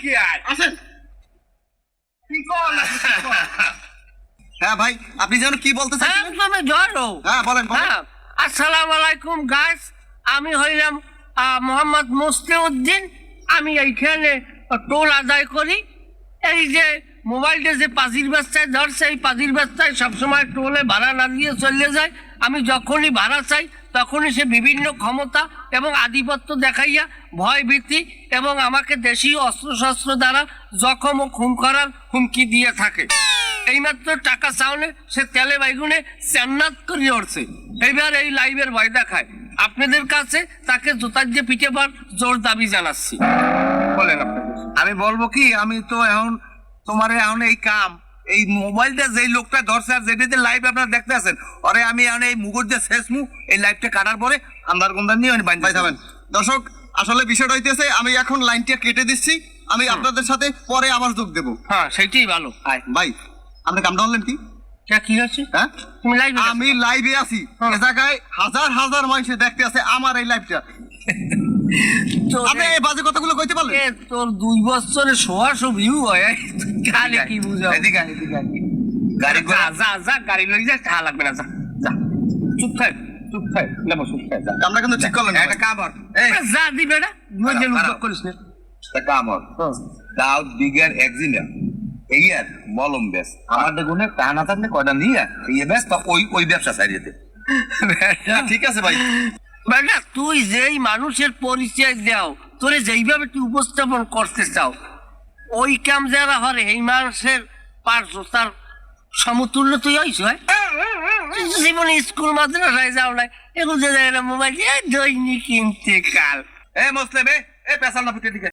কি আর আসেন। কি কল হ্যাঁ ভাই, আপনি যেন কি বলতে চাইছেন? তুমি ধরো। হ্যাঁ বলেন বলেন। হ্যাঁ, আসসালামু আলাইকুম গাইস। আমি হইলাম মোহাম্মদ মুসলিউদ্দিন। আমি এইখানে টোল আদায় করি। এই যে মোবাইলটা যে পাজির ব্যবসায় ধরছে, এই পাজির ব্যবসায় সবসময় টোলে ভাড়া না দিয়ে চলে যায়। আমি যখনই ভাড়া চাই তখনই সে বিভিন্ন ক্ষমতা এবং আধিপত্য দেখাইয়া ভয় ভীতি এবং আমাকে দেশীয় অস্ত্রশস্ত্র দ্বারা জখম ও খুন করার হুমকি দিয়ে থাকে। এইমাত্র টাকা চাওনে সে তেলে বাইগুনে চান্নাত করে উঠছে। এইবার এই লাইভের ভয় দেখায়। আপনাদের কাছে তাকে জোতার দিয়ে পিঠে পর জোর দাবি জানাচ্ছি। বলেন আপনাদের আমি বলবো কি, আমি তো এখন তোমার এখন এই কাম, এই মোবাইলটা যেই লোকটা ধরছে আর যেটাতে লাইভ আপনারা দেখতে আছেন, ওরে আমি এখন এই মুগুর দিয়ে শেষ এই লাইভটা কাটার পরে আন্দার গুন্দার নিয়ে আমি বাইন পাইতাবেন। দর্শক, আসলে বিষয়টা হইতেছে, আমি এখন লাইনটা কেটে দিচ্ছি। আমি আপনাদের সাথে পরে আবার যোগ দেবো। হ্যাঁ, সেইটাই ভালো। ভাই, আপনি কামটা বললেন কি? কি হচ্ছে? হ্যাঁ, তুমি লাইভে আমি লাইভে আছি, এ জায়গায় হাজার হাজার মানুষ দেখতে আছে আমার এই লাইভটা। আপনি এই বাজে কথাগুলো কইতে পারলেন? তোর 2 বছরে 100 ভিউ হয়, কালে কি বুঝাও? এদিকে আয়, এদিকে আয়। গাড়ি যা যা যা, গাড়ি লই যা, ঠা লাগবে না, যা যা, চুপ থাক চুপ থাক, লেবো চুপ থাক, যা। আমরা কিন্তু ঠিক করলেন না। একটা কাম কর যা দিবে না, মজে খারাপ। উদ্যোগ করিস না। একটা কাম কর দাউদ বিগার এক্সিনা এই আর মলম বেশ আমাদের গুনে টানা থাকলে কয়টা নিয়ে এই বেশ তো ওই ব্যবসা ছাড়িয়ে দে ঠিক আছে ভাই। বেটা, তুই যেই মানুষের পরিচয় দাও, তোরে যেইভাবে তুই উপস্থাপন করতে চাও, ওই কাম যারা হরে এই মানুষের পার জোতার সমতুল্য তুই হইস। জীবনে স্কুল মাদ্রাসায় যাও না, এগুলো যে মোবাইল দৈনিক ইন্তেকাল। এ মুসলিম এ পেছাল না ফুটে দিকে